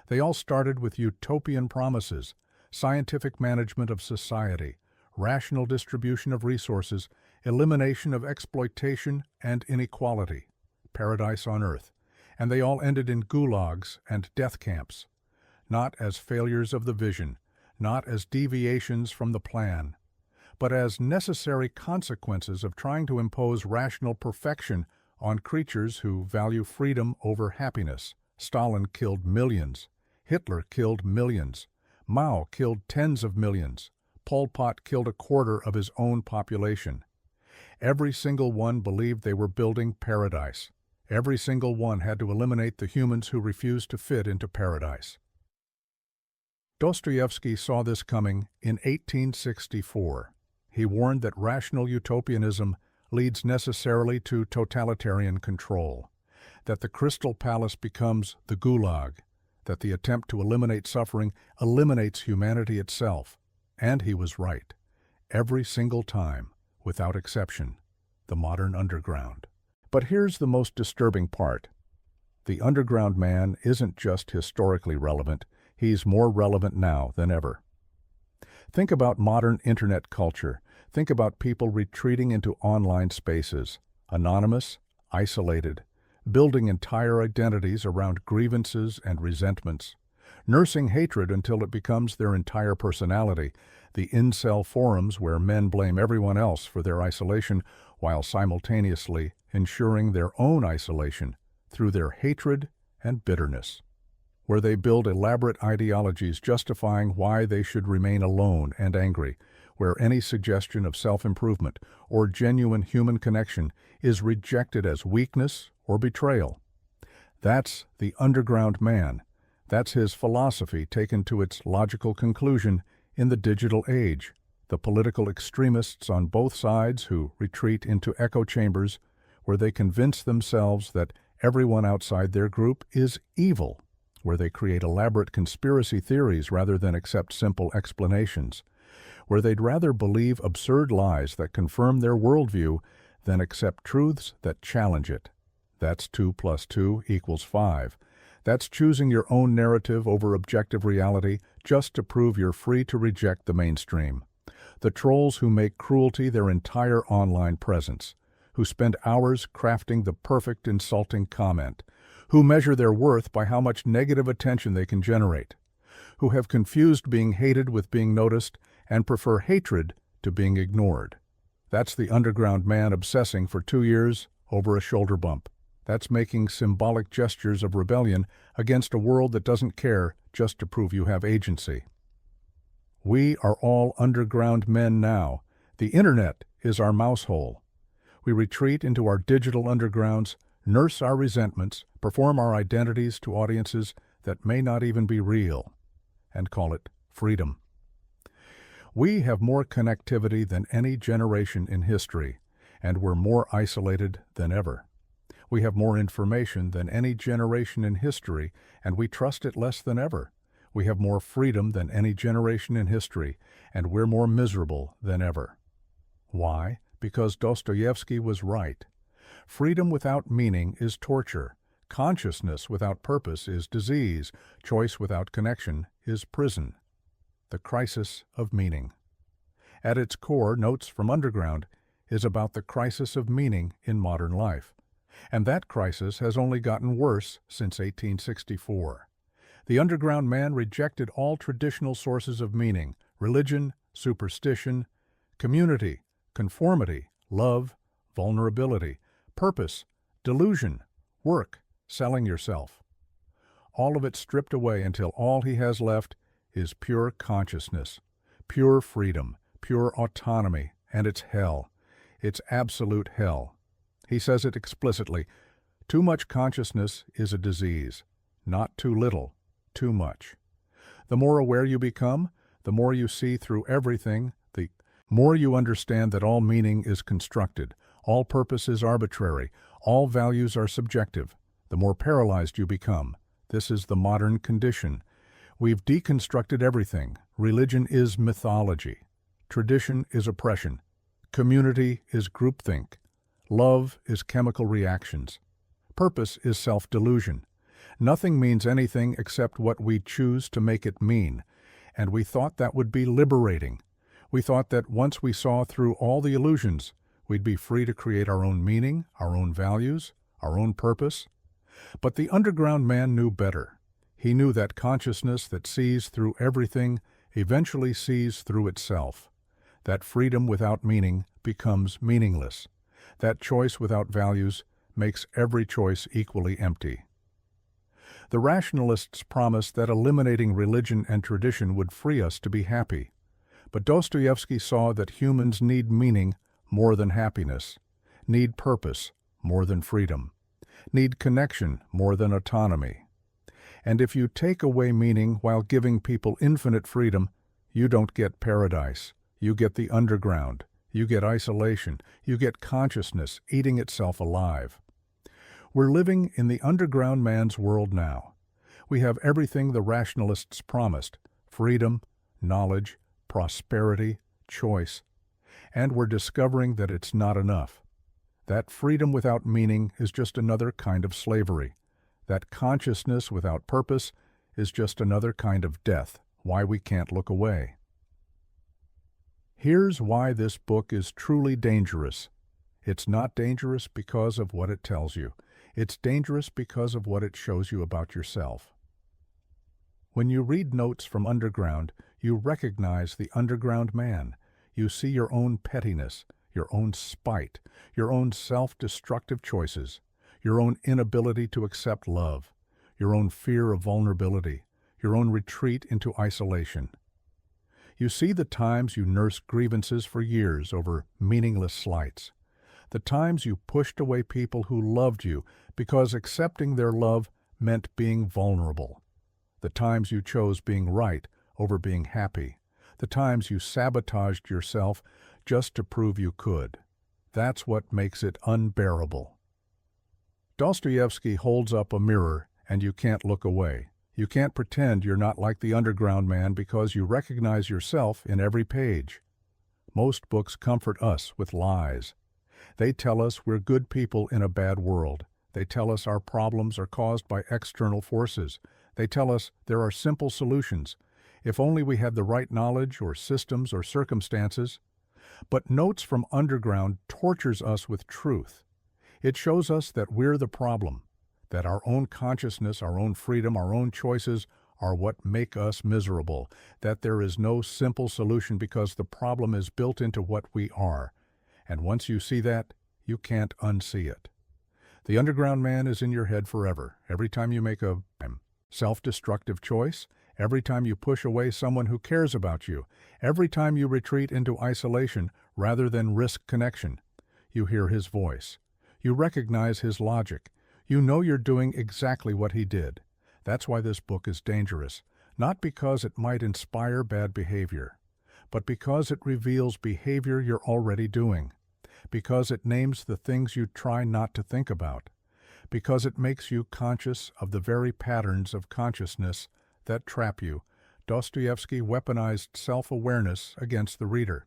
They all started with utopian promises, scientific management of society, rational distribution of resources, elimination of exploitation and inequality, paradise on earth. And they all ended in gulags and death camps, not as failures of the vision, not as deviations from the plan, but as necessary consequences of trying to impose rational perfection on creatures who value freedom over happiness. Stalin killed millions. Hitler killed millions. Mao killed tens of millions. Pol Pot killed 1/4 of his own population. Every single one believed they were building paradise. Every single one had to eliminate the humans who refused to fit into paradise. Dostoevsky saw this coming in 1864. He warned that rational utopianism leads necessarily to totalitarian control, that the Crystal Palace becomes the gulag, that the attempt to eliminate suffering eliminates humanity itself. And he was right. Every single time, without exception, the modern underground. But here's the most disturbing part. The underground man isn't just historically relevant, he's more relevant now than ever. Think about modern internet culture. Think about people retreating into online spaces, anonymous, isolated, building entire identities around grievances and resentments, nursing hatred until it becomes their entire personality, the incel forums where men blame everyone else for their isolation while simultaneously ensuring their own isolation through their hatred and bitterness, where they build elaborate ideologies justifying why they should remain alone and angry, where any suggestion of self-improvement or genuine human connection is rejected as weakness or betrayal. That's the underground man. That's his philosophy taken to its logical conclusion in the digital age. The political extremists on both sides who retreat into echo chambers where they convince themselves that everyone outside their group is evil, where they create elaborate conspiracy theories rather than accept simple explanations, where they'd rather believe absurd lies that confirm their worldview than accept truths that challenge it. That's 2 + 2 = 5. That's choosing your own narrative over objective reality just to prove you're free to reject the mainstream. The trolls who make cruelty their entire online presence, who spend hours crafting the perfect insulting comment, who measure their worth by how much negative attention they can generate, who have confused being hated with being noticed and prefer hatred to being ignored. That's the underground man obsessing for 2 years over a shoulder bump. That's making symbolic gestures of rebellion against a world that doesn't care just to prove you have agency. We are all underground men now. The internet is our mouse hole. We retreat into our digital undergrounds, nurse our resentments, perform our identities to audiences that may not even be real, and call it freedom. We have more connectivity than any generation in history, and we're more isolated than ever. We have more information than any generation in history, and we trust it less than ever. We have more freedom than any generation in history, and we're more miserable than ever. Why? Because Dostoevsky was right. Freedom without meaning is torture. Consciousness without purpose is disease. Choice without connection is prison. The crisis of meaning. At its core, Notes from Underground is about the crisis of meaning in modern life. And that crisis has only gotten worse since 1864. The underground man rejected all traditional sources of meaning: religion, superstition, community, conformity, love, vulnerability, purpose, delusion, work, selling yourself. All of it stripped away until all he has left is pure consciousness, pure freedom, pure autonomy, and it's hell. It's absolute hell. He says it explicitly. Too much consciousness is a disease. Not too little, too much. The more aware you become, the more you see through everything, the more you understand that all meaning is constructed, all purpose is arbitrary, all values are subjective. The more paralyzed you become. This is the modern condition. We've deconstructed everything. Religion is mythology. Tradition is oppression. Community is groupthink. Love is chemical reactions. Purpose is self-delusion. Nothing means anything except what we choose to make it mean, and we thought that would be liberating. We thought that once we saw through all the illusions, we'd be free to create our own meaning, our own values, our own purpose. But the underground man knew better. He knew that consciousness that sees through everything eventually sees through itself. That freedom without meaning becomes meaningless. That choice without values makes every choice equally empty. The rationalists promised that eliminating religion and tradition would free us to be happy. But Dostoevsky saw that humans need meaning more than happiness, need purpose more than freedom, need connection more than autonomy. And if you take away meaning while giving people infinite freedom, you don't get paradise. You get the underground. You get isolation. You get consciousness eating itself alive. We're living in the underground man's world now. We have everything the rationalists promised: freedom, knowledge, prosperity, choice. And we're discovering that it's not enough. That freedom without meaning is just another kind of slavery. That consciousness without purpose is just another kind of death, why we can't look away. Here's why this book is truly dangerous. It's not dangerous because of what it tells you. It's dangerous because of what it shows you about yourself. When you read Notes from Underground, you recognize the underground man. You see your own pettiness, your own spite, your own self-destructive choices, your own inability to accept love, your own fear of vulnerability, your own retreat into isolation. You see the times you nursed grievances for years over meaningless slights, the times you pushed away people who loved you because accepting their love meant being vulnerable, the times you chose being right over being happy, the times you sabotaged yourself just to prove you could. That's what makes it unbearable. Dostoevsky holds up a mirror and you can't look away. You can't pretend you're not like the underground man because you recognize yourself in every page. Most books comfort us with lies. They tell us we're good people in a bad world. They tell us our problems are caused by external forces. They tell us there are simple solutions, if only we had the right knowledge or systems or circumstances. But Notes from Underground tortures us with truth. It shows us that we're the problem, that our own consciousness, our own freedom, our own choices are what make us miserable, that there is no simple solution because the problem is built into what we are. And once you see that, you can't unsee it. The underground man is in your head forever. Every time you make a self-destructive choice, every time you push away someone who cares about you, every time you retreat into isolation rather than risk connection, you hear his voice. You recognize his logic. You know you're doing exactly what he did. That's why this book is dangerous, not because it might inspire bad behavior, but because it reveals behavior you're already doing, because it names the things you try not to think about, because it makes you conscious of the very patterns of consciousness that trap you. Dostoevsky weaponized self-awareness against the reader,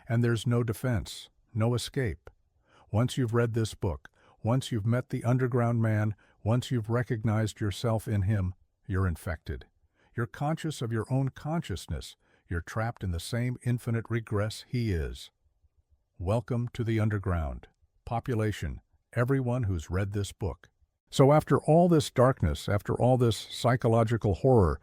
and there's no defense, no escape. Once you've read this book, once you've met the underground man, Once you've recognized yourself in him, you're infected. You're conscious of your own consciousness. You're trapped in the same infinite regress he is. Welcome to the underground. Population, everyone who's read this book. So after all this darkness, after all this psychological horror,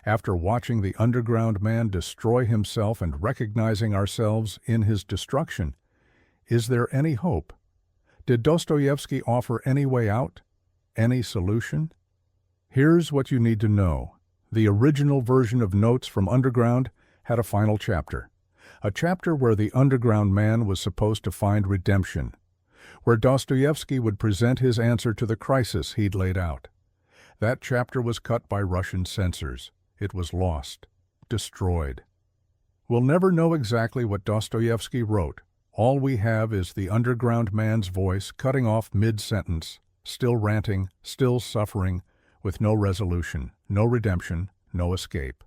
after watching the underground man destroy himself and recognizing ourselves in his destruction, is there any hope? Did Dostoevsky offer any way out? Any solution? Here's what you need to know. The original version of Notes from Underground had a final chapter. A chapter where the underground man was supposed to find redemption, where Dostoevsky would present his answer to the crisis he'd laid out. That chapter was cut by Russian censors. It was lost, destroyed. We'll never know exactly what Dostoevsky wrote. All we have is the underground man's voice cutting off mid-sentence, still ranting, still suffering, with no resolution, no redemption, no escape.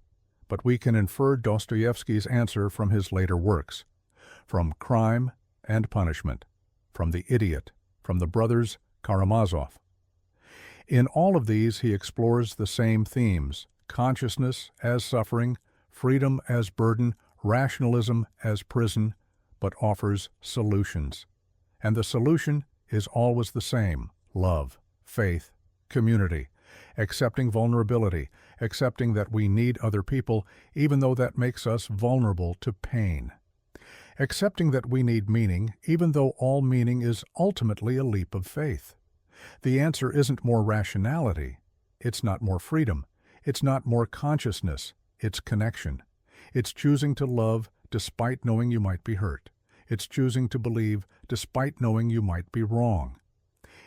But we can infer Dostoevsky's answer from his later works, from Crime and Punishment, from The Idiot, from the brothers Karamazov. In all of these he explores the same themes: consciousness as suffering, freedom as burden, rationalism as prison, but offers solutions. And the solution is always the same: love, faith, community, accepting vulnerability, accepting that we need other people, even though that makes us vulnerable to pain. Accepting that we need meaning, even though all meaning is ultimately a leap of faith. The answer isn't more rationality. It's not more freedom. It's not more consciousness. It's connection. It's choosing to love despite knowing you might be hurt. It's choosing to believe despite knowing you might be wrong.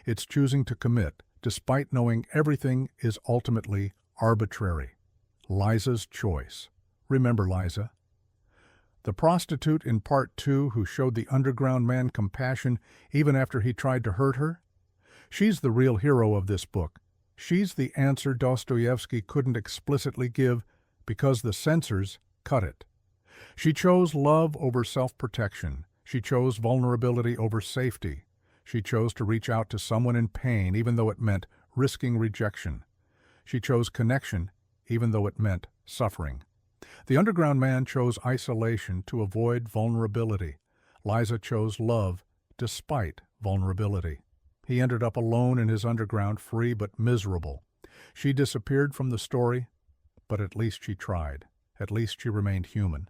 It's choosing to commit despite knowing everything is ultimately arbitrary. Liza's choice. Remember Liza? The prostitute in Part 2 who showed the underground man compassion even after he tried to hurt her? She's the real hero of this book. She's the answer Dostoevsky couldn't explicitly give because the censors cut it. She chose love over self-protection. She chose vulnerability over safety. She chose to reach out to someone in pain even though it meant risking rejection. She chose connection even though it meant suffering. The underground man chose isolation to avoid vulnerability. Liza chose love despite vulnerability. He ended up alone in his underground, free but miserable. She disappeared from the story, but at least she tried. At least she remained human.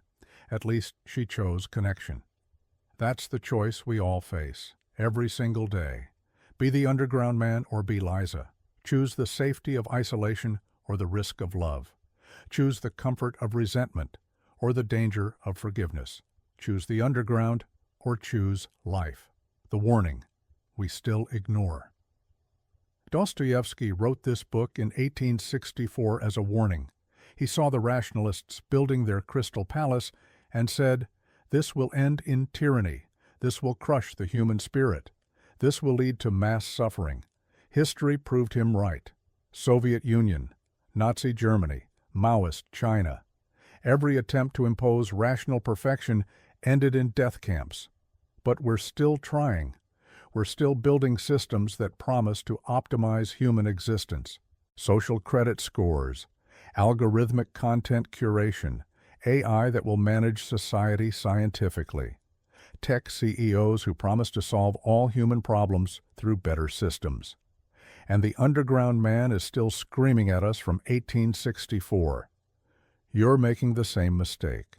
At least she chose connection. That's the choice we all face, every single day. Be the underground man or be Liza. Choose the safety of isolation or the risk of love. Choose the comfort of resentment or the danger of forgiveness. Choose the underground or choose life. The warning we still ignore. Dostoevsky wrote this book in 1864 as a warning. He saw the rationalists building their crystal palace and said, "This will end in tyranny. This will crush the human spirit. This will lead to mass suffering." History proved him right. Soviet Union, Nazi Germany, Maoist China. Every attempt to impose rational perfection ended in death camps. But we're still trying. We're still building systems that promise to optimize human existence. Social credit scores, algorithmic content curation, AI that will manage society scientifically. Tech CEOs who promise to solve all human problems through better systems. And the underground man is still screaming at us from 1864. You're making the same mistake.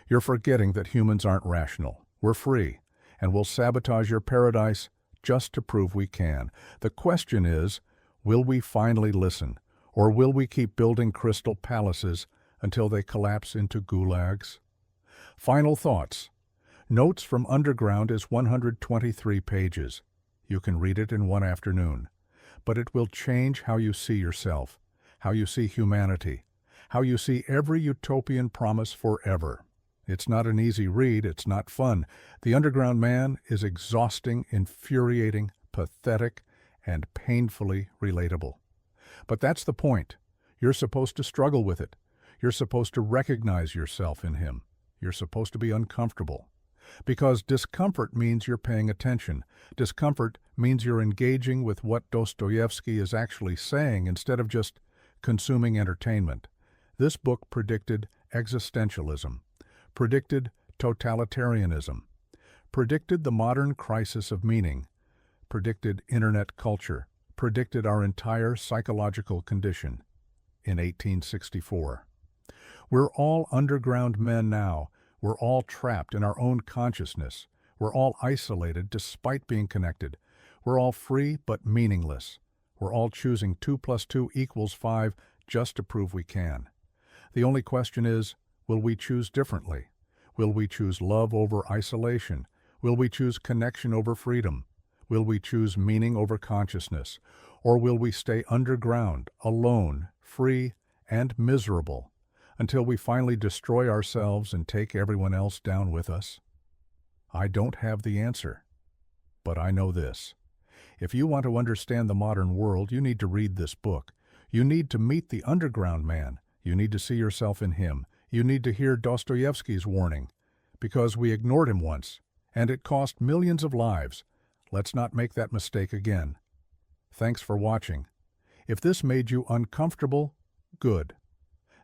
You're forgetting that humans aren't rational. We're free, and we'll sabotage your paradise just to prove we can. The question is, will we finally listen, or will we keep building crystal palaces until they collapse into gulags? Final thoughts. Notes from Underground is 123 pages. You can read it in one afternoon. But it will change how you see yourself, how you see humanity, how you see every utopian promise forever. It's not an easy read, it's not fun. The underground man is exhausting, infuriating, pathetic, and painfully relatable. But that's the point. You're supposed to struggle with it. You're supposed to recognize yourself in him. You're supposed to be uncomfortable. Because discomfort means you're paying attention. Discomfort means you're engaging with what Dostoevsky is actually saying instead of just consuming entertainment. This book predicted existentialism, predicted totalitarianism, predicted the modern crisis of meaning, predicted internet culture, predicted our entire psychological condition in 1864. We're all underground men now. We're all trapped in our own consciousness. We're all isolated despite being connected. We're all free but meaningless. We're all choosing 2 + 2 = 5 just to prove we can. The only question is, will we choose differently? Will we choose love over isolation? Will we choose connection over freedom? Will we choose meaning over consciousness? Or will we stay underground, alone, free, and miserable until we finally destroy ourselves and take everyone else down with us? I don't have the answer, but I know this. If you want to understand the modern world, you need to read this book. You need to meet the underground man. You need to see yourself in him. You need to hear Dostoevsky's warning, because we ignored him once, and it cost millions of lives. Let's not make that mistake again. Thanks for watching. If this made you uncomfortable, good.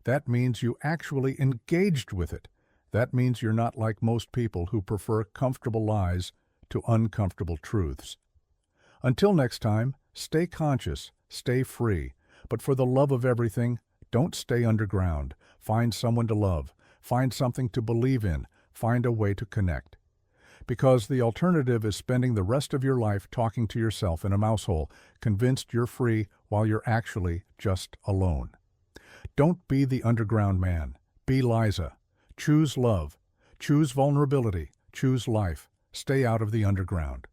That means you actually engaged with it. That means you're not like most people who prefer comfortable lies to uncomfortable truths. Until next time, stay conscious, stay free, but for the love of everything, don't stay underground. Find someone to love. Find something to believe in. Find a way to connect. Because the alternative is spending the rest of your life talking to yourself in a mouse hole, convinced you're free while you're actually just alone. Don't be the underground man. Be Liza. Choose love. Choose vulnerability. Choose life. Stay out of the underground.